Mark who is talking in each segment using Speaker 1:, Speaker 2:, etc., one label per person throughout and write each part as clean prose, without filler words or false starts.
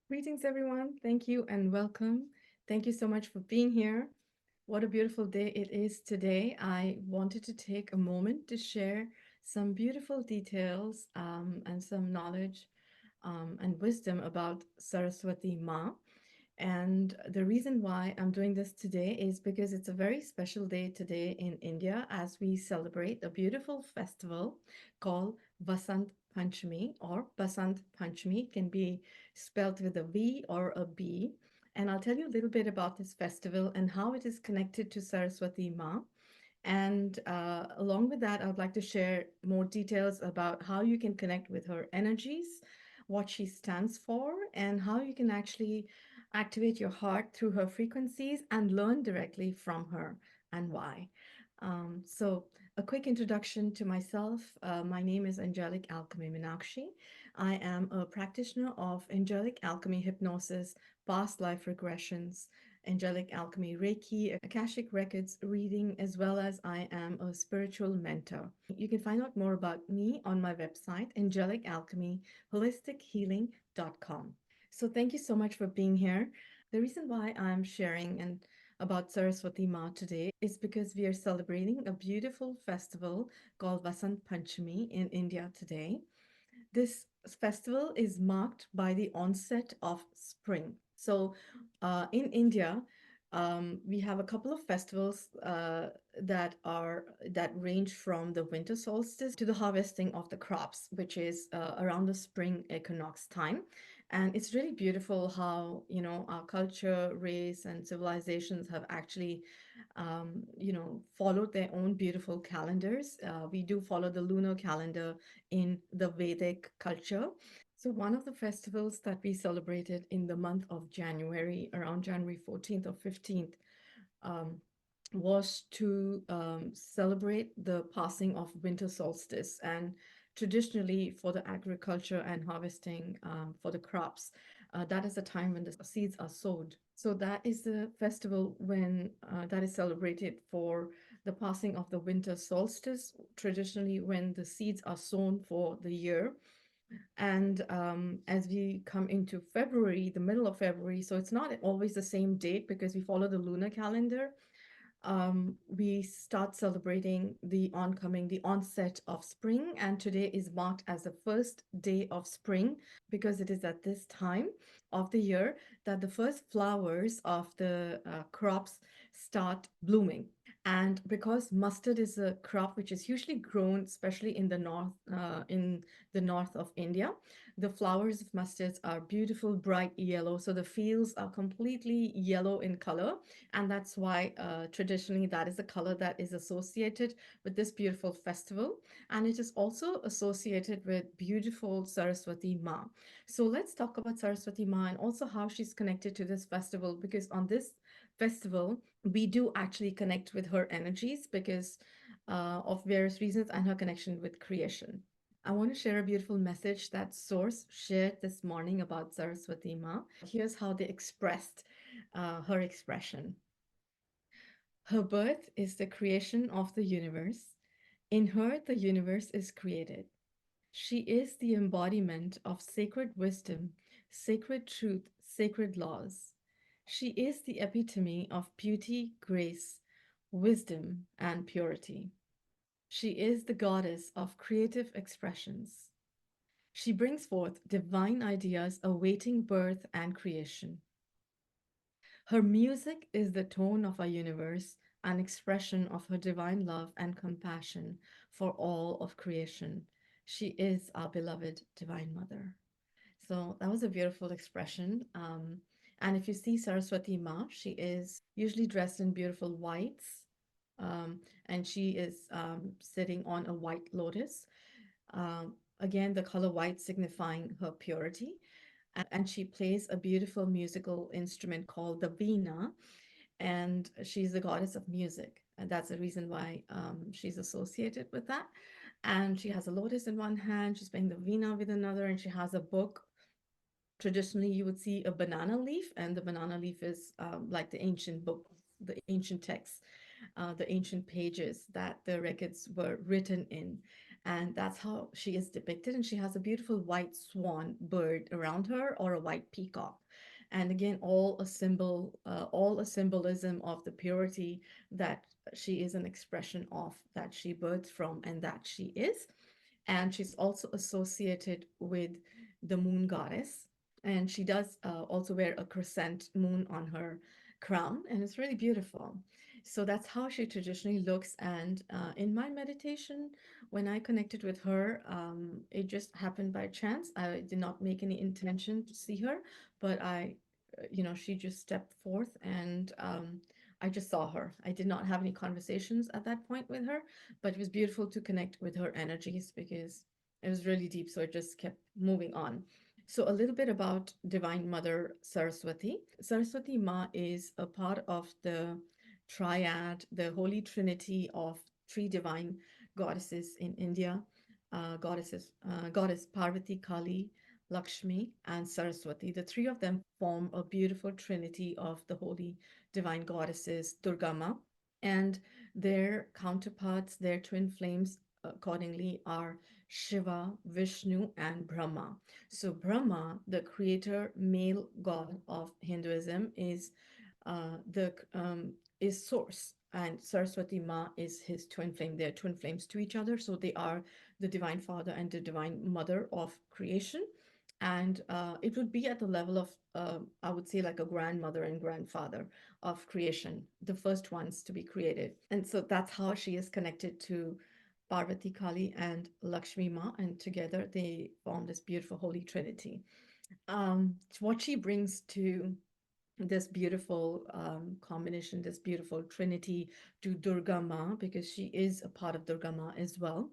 Speaker 1: Greetings, everyone. Thank you and welcome. Thank you so much for being here. What a beautiful day it is today. I wanted to take a moment to share some beautiful details and some knowledge and wisdom about Saraswati Maa. And the reason why I'm doing this today is because it's a very special day today in India as we celebrate a beautiful festival called Vasant Panchami or Vasant Panchami. It can be spelled with a V or a B. And I'll tell you a little bit about this festival and how it is connected to Saraswati Ma. And along with that, I would like to share more details about how you can connect with her energies, what she stands for, and how you can actually activate your heart through her frequencies and learn directly from her and why. So, a quick introduction to myself. My name is Angelic Alchemy Meenakshi. I am a practitioner of angelic alchemy hypnosis, past life regressions, angelic alchemy Reiki, Akashic records reading, as well as I am a spiritual mentor. You can find out more about me on my website, angelicalchemyholistichealing.com. So thank you so much for being here. The reason why I'm sharing and about Saraswati Ma today is because we are celebrating a beautiful festival called Vasant Panchami in India today. This festival is marked by the onset of spring. So, in India, we have a couple of festivals that range from the winter solstice to the harvesting of the crops, which is around the spring equinox time. And it's really beautiful how, our culture, race, and civilizations have actually followed their own beautiful calendars. We do follow the lunar calendar in the Vedic culture. So, one of the festivals that we celebrated in the month of January, around January 14th or 15th, um, was to celebrate the passing of winter solstice. And traditionally, for the agriculture and harvesting for the crops, that is the time when the seeds are sowed. So that is the festival when that is celebrated for the passing of the winter solstice, traditionally when the seeds are sown for the year. And as we come into February, the middle of February, so it's not always the same date because we follow the lunar calendar. We start celebrating the onset of spring, and today is marked as the first day of spring because it is at this time of the year that the first flowers of the crops start blooming. And because mustard is a crop which is usually grown, especially in the north of India, the flowers of mustards are beautiful, bright yellow. So the fields are completely yellow in color, and that's why traditionally that is the color that is associated with this beautiful festival. And it is also associated with beautiful Saraswati Ma. So let's talk about Saraswati Ma and also how she's connected to this festival, because on this festival, we do actually connect with her energies because of various reasons and her connection with creation. I want to share a beautiful message that Source shared this morning about Saraswati Ma. Here's how they expressed her expression. Her birth is the creation of the universe. In her, the universe is created. She is the embodiment of sacred wisdom, sacred truth, sacred laws. She is the epitome of beauty, grace, wisdom, and purity. She is the goddess of creative expressions. She brings forth divine ideas awaiting birth and creation. Her music is the tone of our universe, an expression of her divine love and compassion for all of creation. She is our beloved Divine Mother. So that was a beautiful expression. And if you see Saraswati Ma, she is usually dressed in beautiful whites, and she is sitting on a white lotus. Again, the color white signifying her purity. And she plays a beautiful musical instrument called the veena, and she's the goddess of music. And that's the reason why she's associated with that. And she has a lotus in one hand, she's playing the veena with another, and she has a book. Traditionally, you would see a banana leaf, and the banana leaf is like the ancient book, the ancient texts, the ancient pages that the records were written in. And that's how she is depicted. And she has a beautiful white swan bird around her, or a white peacock. And again, all a symbolism of the purity that she is an expression of, that she birthed from, and that she is. And she's also associated with the moon goddess. And she does also wear a crescent moon on her crown, and it's really beautiful. So that's how she traditionally looks. And in my meditation, when I connected with her, it just happened by chance. I did not make any intention to see her, but she just stepped forth, and I just saw her. I did not have any conversations at that point with her, but it was beautiful to connect with her energies because it was really deep. So it just kept moving on. So, a little bit about Divine Mother Saraswati. Saraswati Ma is a part of the triad, the holy trinity of three divine goddesses in India, goddess Parvati-Kali, Lakshmi, and Saraswati. The three of them form a beautiful trinity of the holy divine goddesses, Durga Ma, and their counterparts, their twin flames, accordingly, are Shiva, Vishnu, and Brahma. So, Brahma, the creator male god of Hinduism, the is source, and Saraswati Ma is his twin flame. They're twin flames to each other, so they are the divine father and the divine mother of creation. And it would be at the level of, I would say, like a grandmother and grandfather of creation, the first ones to be created. And so that's how she is connected to Parvati, Kali, and Lakshmi Ma, and together they form this beautiful holy trinity. What she brings to this beautiful combination, this beautiful trinity to Durga Ma, because she is a part of Durga Ma as well,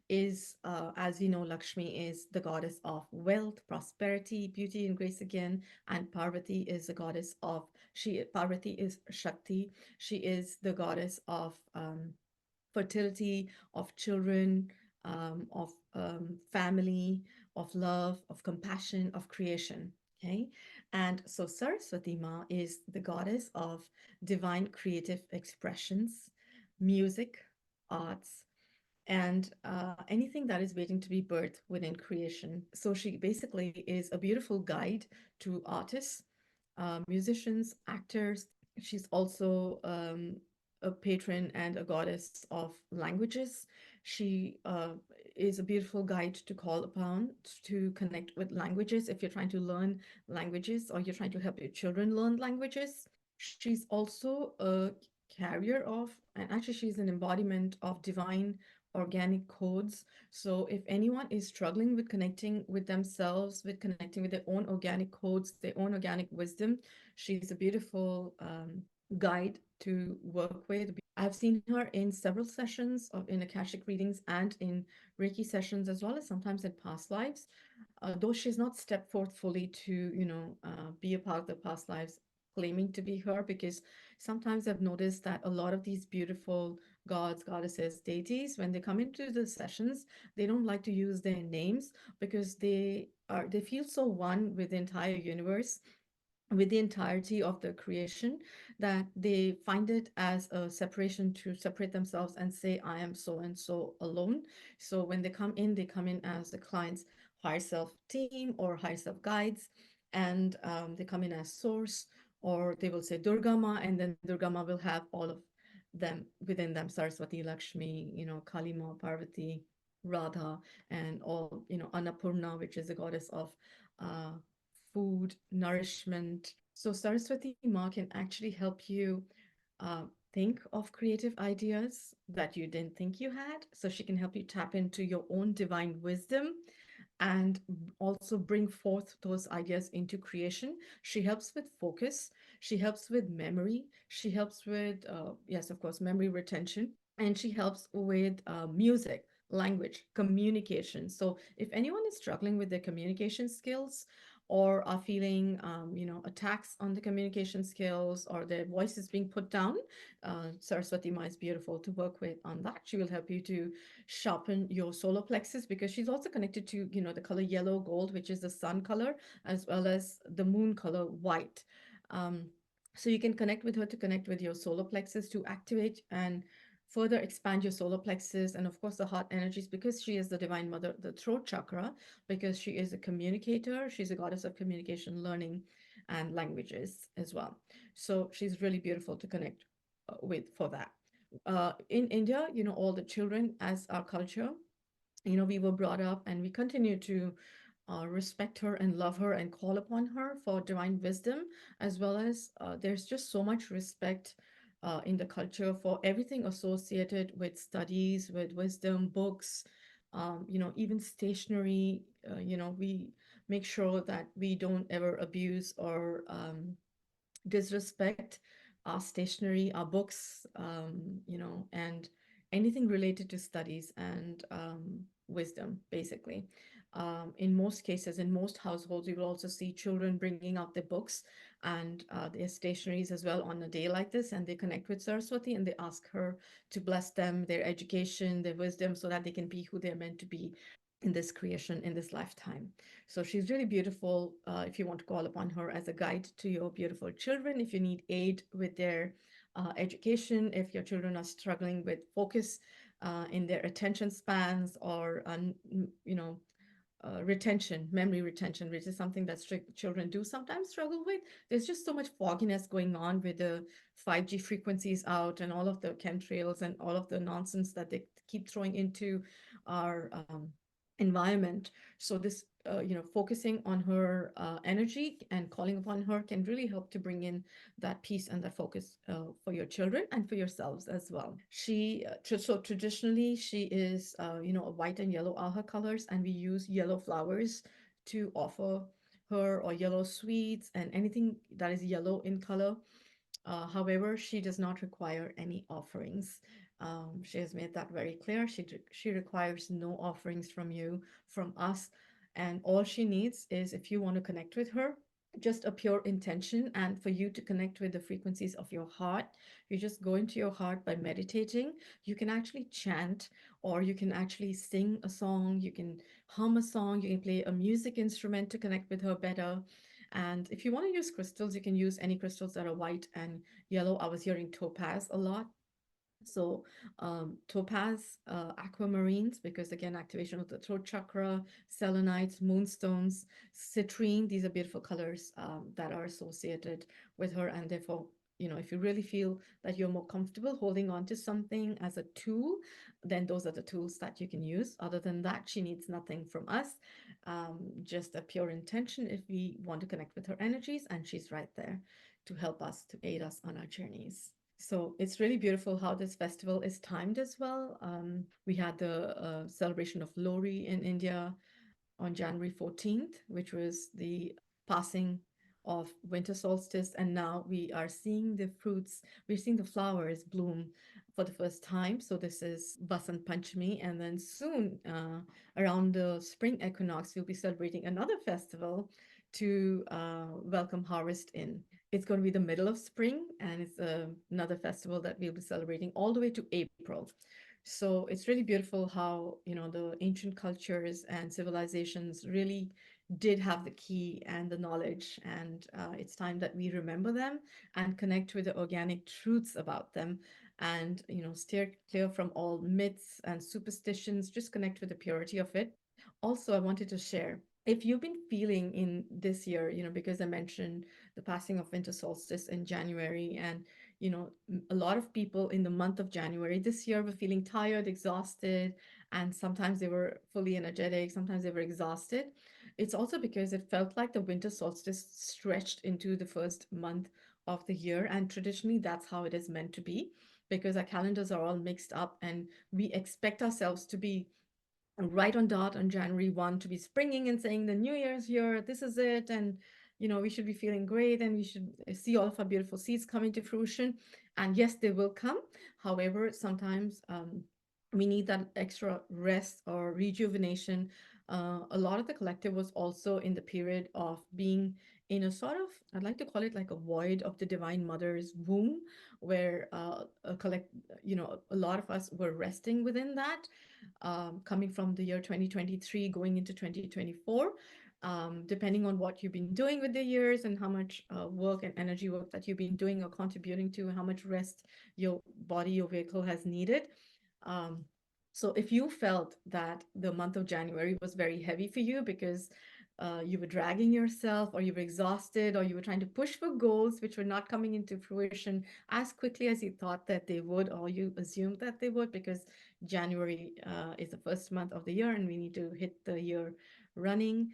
Speaker 1: is, as we know, Lakshmi is the goddess of wealth, prosperity, beauty, and grace again, and Parvati is the goddess of, Parvati is Shakti. She is the goddess of fertility, of children, of family, of love, of compassion, of creation. Okay. And so Saraswati Ma is the goddess of divine creative expressions, music, arts, and anything that is waiting to be birthed within creation. So she basically is a beautiful guide to artists, musicians, actors. She's also a patron and a goddess of languages. She is a beautiful guide to call upon to connect with languages if you're trying to learn languages or you're trying to help your children learn languages. She's also a carrier of, and actually, she's an embodiment of divine organic codes. So if anyone is struggling with connecting with themselves, with connecting with their own organic codes, their own organic wisdom, she's a beautiful guide to work with. I've seen her in several sessions of in Akashic readings and in Reiki sessions, as well as sometimes in past lives. Though she's not stepped forth fully to, be a part of the past lives, claiming to be her, because sometimes I've noticed that a lot of these beautiful gods, goddesses, deities, when they come into the sessions, they don't like to use their names because they feel so one with the entire universe, with the entirety of the creation, that they find it as a separation to separate themselves and say, I am so and so alone. So when they come in as the client's higher self team or higher self guides, and they come in as source, or they will say Durgama, and then Durgama will have all of them within them: Saraswati, Lakshmi, Kalima, Parvati, Radha, and all, Annapurna, which is the goddess of uh, food, nourishment. So Saraswati Ma can actually help you uh, think of creative ideas that you didn't think you had. So she can help you tap into your own divine wisdom and also bring forth those ideas into creation. She helps with focus. She helps with memory. She helps with, yes, of course, memory retention. And she helps with music, language, communication. So if anyone is struggling with their communication skills, or are feeling, attacks on the communication skills, or their voice is being put down, Saraswati Ma is beautiful to work with on that. She will help you to sharpen your solar plexus, because she's also connected to, the color yellow gold, which is the sun color, as well as the moon color white. Um, so you can connect with her to connect with your solar plexus to activate and further expand your solar plexus and, of course, the heart energies, because she is the divine mother, the throat chakra, because she is a communicator. She's a goddess of communication, learning, and languages as well. So she's really beautiful to connect with for that. In India, all the children as our culture, we were brought up and we continue to respect her and love her and call upon her for divine wisdom, as well as there's just so much respect in the culture for everything associated with studies, with wisdom, books, even stationery. We make sure that we don't ever abuse or disrespect our stationery, our books, and anything related to studies and wisdom, basically. In most cases, in most households, you will also see children bringing out their books and their stationaries as well on a day like this, and they connect with Saraswati and they ask her to bless them, their education, their wisdom, so that they can be who they're meant to be in this creation, in this lifetime. So she's really beautiful if you want to call upon her as a guide to your beautiful children, if you need aid with their education, if your children are struggling with focus in their attention spans or, retention, memory retention, which is something that strict children do sometimes struggle with. There's just so much fogginess going on with the 5G frequencies out and all of the chemtrails and all of the nonsense that they keep throwing into our environment. So this, focusing on her energy and calling upon her can really help to bring in that peace and that focus for your children and for yourselves as well. So traditionally she is, a white and yellow are her colors, and we use yellow flowers to offer her, or yellow sweets and anything that is yellow in color. However, she does not require any offerings. She has made that very clear. She requires no offerings from you, from us, and all she needs is, if you want to connect with her, just a pure intention, and for you to connect with the frequencies of your heart. You just go into your heart by meditating. You can actually chant, or you can actually sing a song. You can hum a song. You can play a music instrument to connect with her better. And if you want to use crystals, you can use any crystals that are white and yellow. I was hearing topaz a lot. So topaz, aquamarines, because again, activation of the throat chakra, selenites, moonstones, citrine, these are beautiful colors that are associated with her. And therefore, if you really feel that you're more comfortable holding on to something as a tool, then those are the tools that you can use. Other than that, she needs nothing from us, just a pure intention if we want to connect with her energies, and she's right there to help us, to aid us on our journeys. So it's really beautiful how this festival is timed as well. We had the celebration of Lori in India on January 14th, which was the passing of winter solstice. And now we are seeing the fruits, we're seeing the flowers bloom for the first time. So this is Vasant Panchami. And then soon, around the spring equinox, we'll be celebrating another festival to welcome harvest in. It's going to be the middle of spring, and it's another festival that we'll be celebrating all the way to April. So it's really beautiful how, the ancient cultures and civilizations really did have the key and the knowledge, and it's time that we remember them and connect with the organic truths about them, and, steer clear from all myths and superstitions, just connect with the purity of it. Also, I wanted to share, if you've been feeling in this year, because I mentioned the passing of winter solstice in January, and a lot of people in the month of January this year were feeling tired, exhausted, and sometimes they were fully energetic, sometimes they were exhausted. It's also because it felt like the winter solstice stretched into the first month of the year, and traditionally that's how it is meant to be, because our calendars are all mixed up and we expect ourselves to be right on dot on January 1 to be springing and saying the new year's here, this is it, and we should be feeling great, and we should see all of our beautiful seeds coming to fruition. And yes, they will come. However, sometimes we need that extra rest or rejuvenation. A lot of the collective was also in the period of being in a sort of, I'd like to call it like a void of the Divine Mother's womb, where a lot of us were resting within that, coming from the year 2023 going into 2024. depending on what you've been doing with the years and how much work and energy work that you've been doing or contributing to, how much rest your body, your vehicle has needed. Um, so if you felt that the month of January was very heavy for you because you were dragging yourself, or you were exhausted, or you were trying to push for goals which were not coming into fruition as quickly as you thought that they would, or you assumed that they would, because January is the first month of the year and we need to hit the year running.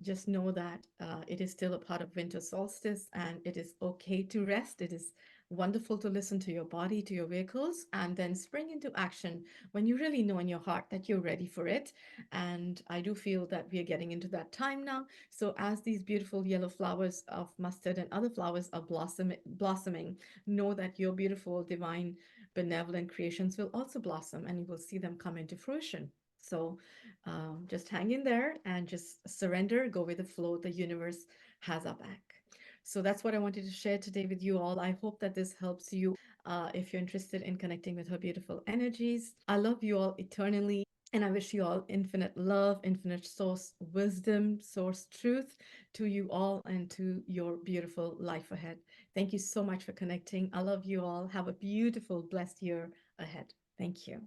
Speaker 1: Just know that it is still a part of winter solstice and it is okay to rest. It is wonderful to listen to your body, to your vehicles, and then spring into action when you really know in your heart that you're ready for it. And I do feel that we are getting into that time now. So as these beautiful yellow flowers of mustard and other flowers are blossoming, know that your beautiful, divine, benevolent creations will also blossom and you will see them come into fruition. So just hang in there and just surrender, go with the flow. The universe has our back. So that's what I wanted to share today with you all. I hope that this helps you if you're interested in connecting with her beautiful energies. I love you all eternally. And I wish you all infinite love, infinite source wisdom, source truth to you all and to your beautiful life ahead. Thank you so much for connecting. I love you all. Have a beautiful, blessed year ahead. Thank you.